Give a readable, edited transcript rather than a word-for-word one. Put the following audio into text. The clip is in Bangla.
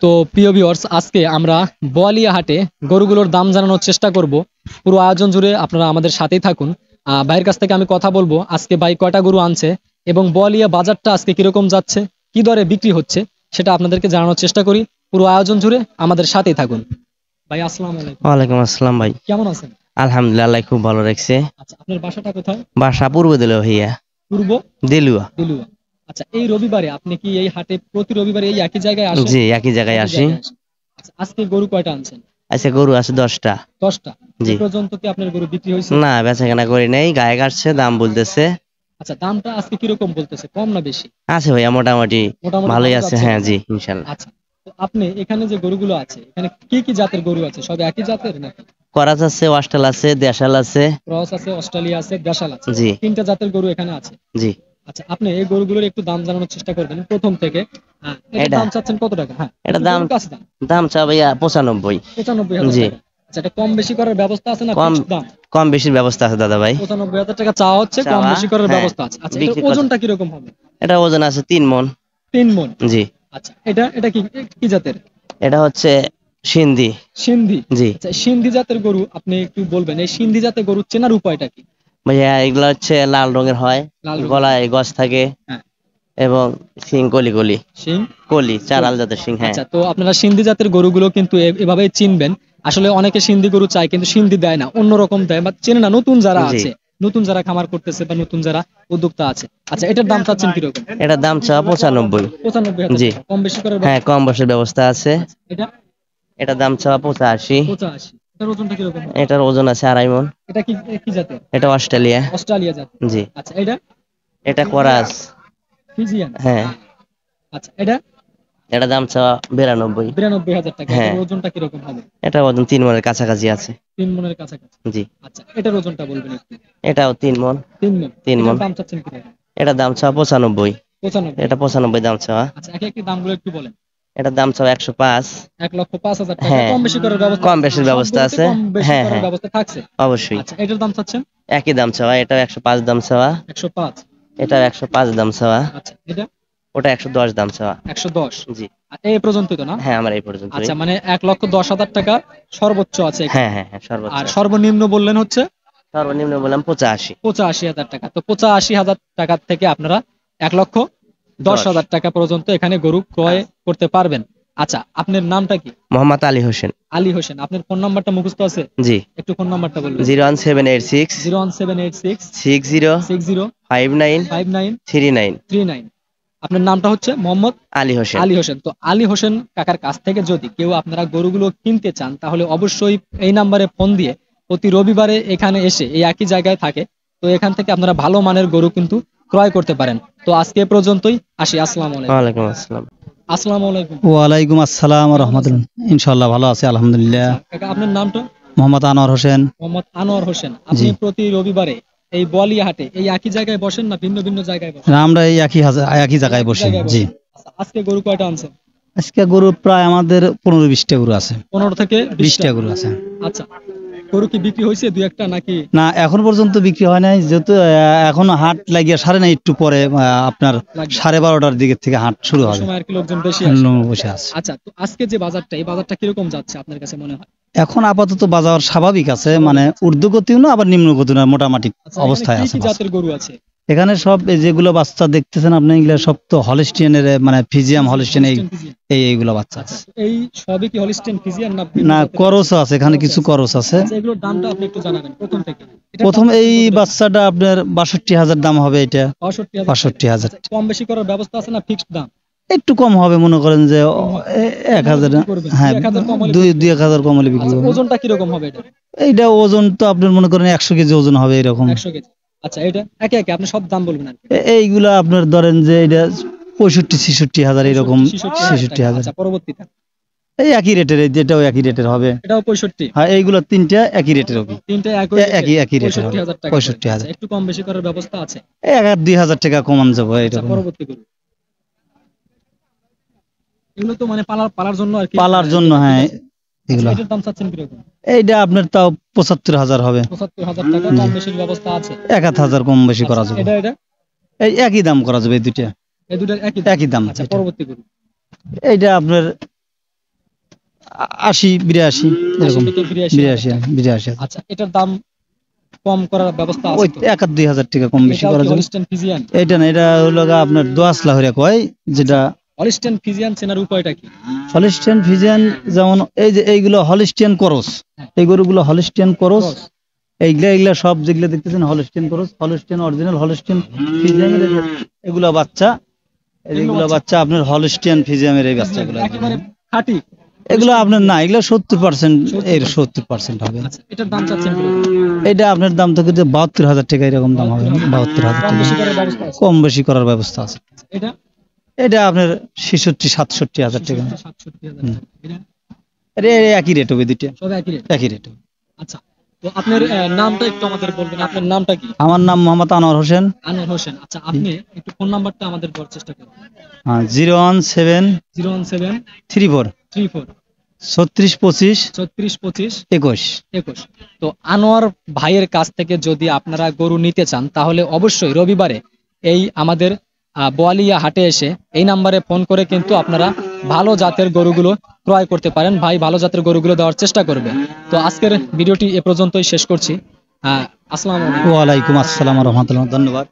তো প্রিয় ভিউয়ার্স, আজকে আমরা বোয়ালিয়া হাটে গরুগুলোর দাম জানানোর চেষ্টা করব। পুরো আয়োজন জুড়ে আপনারা আমাদের সাথেই থাকুন। ভাইয়ের কাছ থেকে আমি কথা বলবো আজকে ভাই কয়টা গরু আনছে এবং বোয়ালিয়া বাজারটা আজকে কিরকম যাচ্ছে, কি দরে বিক্রি হচ্ছে সেটা আপনাদেরকে জানানোর চেষ্টা করি। পুরো আয়োজন জুড়ে আমাদের সাথেই থাকুন। ভাই আসসালামু আলাইকুম। ওয়ালাইকুম আসসালাম ভাই, কেমন আছেন? আলহামদুলিল্লাহ, আল্লাহ খুব ভালো রাখছে। আচ্ছা, আপনার বাসাটা কোথায়? বাসা পূর্ব দিলেও হইয়া পূর্ব দিলুয়া। দিলুয়া। আচ্ছা, এই রবিবারে আপনি কি এই হাটে প্রতি রবিবারে এই একই জায়গায় আসেন? জি, একই জায়গায় আসি। আচ্ছা, আজকে গরু কয়টা আনছেন? আচ্ছা, গরু আছে 10টা। 10টা। জি। এই পর্যন্ত কি আপনার গরু বিক্রি হয়েছে? না, বেচা কেনা করি নাই, গায়ে কাটছে, দাম বলতেছে। আচ্ছা, দামটা আজকে কিরকম বলতেছে, কম না বেশি? আছে ভাইয়া, মোটামুটি মোটামুটি ভালোই ভালো আছে। যাচ্ছে? হ্যাঁ জি, ইনশাল্লাহ। আচ্ছা, তো আপনি এখানে যে গরুগুলো আছে এখানে কি কি জাতের গরু আছে? সব একই জাতের নাকি? করাচ আছে, অস্টাল আছে, দেশাল আছে। ক্রস আছে, অস্ট্রেলিয়া আছে, দেশাল আছে। জি। 3টা জাতের গরু এখানে আছে। জি। আচ্ছা, আপনি এই গরুগুলোর একটু দাম জানানোর চেষ্টা করবেন প্রথম থেকে। এটার দাম চাচ্ছেন কত টাকা? হ্যাঁ, এটা দাম কাছে দাম দাম চা ভাইয়া 95। 95,000 জি। টাকা। আচ্ছা, এটা কম বেশি করার ব্যবস্থা আছে না কম ফিক্সড দাম? কম বেশির ব্যবস্থা আছে দাদা ভাই। 95,000 টাকা চাওয়া হচ্ছে, কম চাওয়া, বেশি করার হ্যাঁ, ব্যবস্থা আছে। আচ্ছা, এটার বিক্রি কত? ওজনটা কিরকম হবে? এটা ওজন আছে 3 মণ। 3 মণ। জি। আচ্ছা, এটা এটা কি কি জাতের? এটা হচ্ছে সিন্ধি। সিন্ধি। জি। আচ্ছা, সিন্ধি জাতের গরু আপনি একটু বলবেন, এই সিন্ধি জাতের গরু চেনার উপায়টা কি? ভাইয়া এগুলা হচ্ছে লাল রঙের হয়, লাল রঙের। গলায় গজ থাকে। হ্যাঁ। এবং শিং কলি কলি সিং কলি, চারাল জাতের শিং। হ্যাঁ। আচ্ছা, তো আপনারা সিন্ধি জাতের গরুগুলো কিন্তু এভাবেই চিনবেন। আসলে অনেকে সিন্ধি গরু চায় কিন্তু সিন্ধি দেয় না, অন্যরকম দেয় বা চেনে না। নতুন যারা জি। আছে, নতুন যারা খামার করতেছে বা নতুন যারা উদ্যোক্তা আছে। আচ্ছা, এটার দাম চাচ্ছেন কিরকম? এটার দাম চা 95। 95,000 জি। টাকা। কম বেশি করার হ্যাঁ, কম বয়সের ব্যবস্থা আছে। এটা এটার দাম চা 85। 85। এটার ওজনটা কিরকম হবে? এটার ওজন আছে 2.5 মণ। এটা কি কি জাতের? এটা অস্ট্রেলিয়া। অস্ট্রেলিয়া জাত। জি। আচ্ছা, এটা এটা করাস। ফিজিয়ান। হ্যাঁ। আচ্ছা, এটা এটার দাম চা 92। 92,000 টাকা। হ্যাঁ। এটার ওজনটা কিরকম হবে? এটা ওজন 3 মণের কাছাকাছি আছে। 3 মণের কাছাকাছি। জি। আচ্ছা, এটার ওজনটা বলবেন একটু। এটাও 3 মণ। 3 মণ। 3 মণ। এটার দাম চাচ্ছেন কিরকম? এটার দাম চা 95। 95। এটা 95 দাম চা। আচ্ছা, এক একটি দামগুলো একটু বলেন। এটার দাম চা 105। 1,05,000 টাকা। হ্যাঁ। কম বেশি করার ব্যবস্থা? কম বেশির ব্যবস্থা আছে। কম বেশি হ্যাঁ, করার হ্যাঁ, ব্যবস্থা থাকছে। অবশ্যই। আচ্ছা, এটার দাম চাচ্ছেন? একই দাম চাওয়া। এটা 105 দাম চাওয়া। 105। এটা 105 দাম চাওয়া। আচ্ছা, এটা ওটা 110 দাম চাওয়া। 110। জি। আর এই পর্যন্তই তো না? হ্যাঁ, আমার এই পর্যন্ত। আচ্ছা, মানে 1,10,000 টাকা সর্বোচ্চ আছে এখানে। হ্যাঁ, হ্যাঁ, হ্যাঁ, সর্বোচ্চ। আর সর্বনিম্ন বললেন হচ্ছে সর্বনিম্ন বললাম 85। 85,000 টাকা। তো 85,000 টাকা থেকে আপনারা 1,10,000 টাকা পর্যন্ত এখানে গরু ক্রয় করতে পারবেন। আচ্ছা, আপনার নামটা কি? মোহাম্মদ আলী হোসেন। আলী হোসেন। আপনার ফোন নাম্বারটা মুখস্থ আছে? জি। একটু ফোন নাম্বারটা বলবেন। 01786 01786 60 60 59 59 39। 39। আপনার নামটা হচ্ছে মোহাম্মদ আলী হোসেন। আলী হোসেন। তো আলী হোসেন কাকার কাছ থেকে যদি কেউ আপনারা গরুগুলো কিনতে চান তাহলে অবশ্যই এই নাম্বারে ফোন দিয়ে প্রতি রবিবারে এখানে এসে এই একই জায়গায় থাকে, তো এখান থেকে আপনারা ভালো মানের গরু কিন্তু ক্রয় করতে পারেন। তো আজকে এ পর্যন্তই। আসি। আসসালামু আলাইকুম। ওয়ালাইকুম আসসালাম। আসসালামু আলাইকুম। ওয়ালাইকুম আসসালাম ওয়া রাহমাতুল্লাহ। ইনশাআল্লাহ ভালো আছি, আলহামদুলিল্লাহ। কাকা, আপনার নামটা? মোহাম্মদ আনোয়ার হোসেন। মোহাম্মদ আনোয়ার হোসেন। আপনি জি। প্রতি রবিবারে এই বোয়ালিয়া হাটে এই একই জায়গায় বসেন না ভিন্ন ভিন্ন জায়গায় বসেন? আমরা এই একই জায়গায় বসি। জি। আচ্ছা, আজকে গরু কয়টা আনছেন? আজকে গরু প্রায় আমাদের 15-20টা গরু আছে। 15 থেকে 20টা গরু আছে। আচ্ছা, গরু কি বিক্রি হয়েছে দুই একটা নাকি? না, এখন পর্যন্ত বিক্রি হয় নাই, যেহেতু এখন হাট লাগিয়ে সাড়ে না একটু পরে আপনার 12:30টার দিকে থেকে হাট শুরু হবে। সময় আর কি লোকজন বেশি আসে। লোক বসে আছে। আচ্ছা, তো আজকে যে বাজারটা, এই বাজারটা কিরকম যাচ্ছে আপনার কাছে মনে হয়? এখন আপাতত বাজার স্বাভাবিক আছে, মানে ঊর্ধ্বগতিও না আবার নিম্নগতিও না, মোটামুটি আচ্ছা, অবস্থায় এখানে আছে। কি জাতের গরু আছে? এখানে সব এই যেগুলো বাচ্চা দেখতেছেন আপনি, এগুলো সব তো হলিস্টিয়ানের, মানে ফিজিয়াম হলিস্টিয়ান, এইগুলো বাচ্চা আচ্ছা, আছে। এই সবই কি হলিস্টিয়ান ফিজিয়ান না? না, করস আছে, এখানে কিছু করস আছে। আচ্ছা, এগুলোর দামটা আপনি একটু জানাবেন প্রথম থেকে। প্রথম এই বাচ্চাটা আপনার 62,000 দাম হবে। এটা 65,000। কম বেশি করার ব্যবস্থা আছে না ফিক্সড দাম? একটু কম হবে, মনে করেন যে 1,000। হ্যাঁ, 2-1,000 কম হলে বিক্রি করবো। ওজনটা কিরকম হবে এটা? এইটা ওজন তো আপনার মনে করেন 100 কেজি ওজন হবে এরকম। 100 কেজি। আচ্ছা, এটা একে একে আপনি সব দাম বলবেন আর কি। এইগুলা আপনার ধরেন যে এটা 65-66,000 এরকম। 66,000। আচ্ছা, পরবর্তীটা এই একই রেটের, যেটাও একই রেটের হবে। এটাও 65। হ্যাঁ, এইগুলো তিনটা একই রেটের হবে। তিনটা একই রেটের হবে। 65,000 টাকা। 65,000। একটু কম বেশি করার ব্যবস্থা আছে? 1-2,000 টাকা কমান যাবো আচ্ছা, এরকম। পরবর্তী গরু এগুলো তো মানে পালার জন্য আর কি। পালার জন্য, হ্যাঁ। এগুলো এটার দাম চাচ্ছেন কিরকম? এইটা আপনার তাও 75,000 হবে। 75,000 টাকা। কম বেশির ব্যবস্থা আছে? 1,000 কম বেশি করা যাবে। এটা এই একই দাম করা যাবে, এই দুইটা এই দুটার একই দাম। আচ্ছা, পরবর্তী গরু এইটা আপনার 80 82 এরকম 80 থেকে 82 82 আচ্ছা, এটার দাম কম করার ব্যবস্থা ওই আছে তো? 1-2 হাজার টাকা কম বেশি এটাও করার কি জন্য। Holstein Friesian? এটা না, এটা হলো গা আপনার দোয়াস লাহোরিয়া কয়, যেটা হলিস্টিয়ান ফ্রিজিয়ান চেনার উপায়টা কি? হলিস্টিয়ান ফিজিয়ান, যেমন এই যে এইগুলো হলিস্টিয়ান করস, এই গরুগুলো হলিস্টিয়ান করস, Cross। এইগুলা সব যেগুলো দেখতেছেন হলিস্টিয়ান করস, হলিস্টিয়ান অরিজিনাল, হলিস্টিয়ান ফিজিয়ামের এগুলো বাচ্চা, এগুলো বাচ্চা আপনার হলিস্টিয়ান ফিজিয়ামের এই বাচ্চাগুলো। একেবারে খাঁটি। এগুলো আপনার না, এগুলো 70% এর 70% হবে। আচ্ছা, এটার দাম চাচ্ছেন কত? এটা আপনার দাম তো কিন্তু 72,000 টাকা এরকম দাম হবে, 72,000 কম টাকা বেশি করার ব্যবস্থা আছে? কম বেশি করার ব্যবস্থা আছে। এটা এটা আপনার 66-67,000 টাকা। 67,000 টাকা। এটা এটা একই রেট হবে, দুইটা সব একই রেট। একই রেট। আচ্ছা, তো আপনার নামটা একটু আমাদের বলবেন, আপনার নামটা কি? আমার নাম মোহাম্মদ আনোয়ার হোসেন। আনোয়ার হোসেন। আচ্ছা, আপনি একটু ফোন নাম্বারটা আমাদের দেওয়ার চেষ্টা করুন। 01734 01734 3625 3625 21। 21। তো আনোয়ার ভাইয়ের কাছ থেকে যদি আপনারা গরু নিতে চান, তাহলে অবশ্যই রবিবারে এই আমাদের বোয়ালিয়া হাটে এসে এই নাম্বারে ফোন করে কিন্তু আপনারা ভালো জাতের গরুগুলো ক্রয় করতে পারেন। ভাই ভালো জাতের গরুগুলো দেওয়ার চেষ্টা করবে। তো আজকের ভিডিওটি এ পর্যন্তই শেষ করছি। আসসালামু আলাইকুম। ওয়ালাইকুম আসসালাম রহমতুল্লাহ, ধন্যবাদ।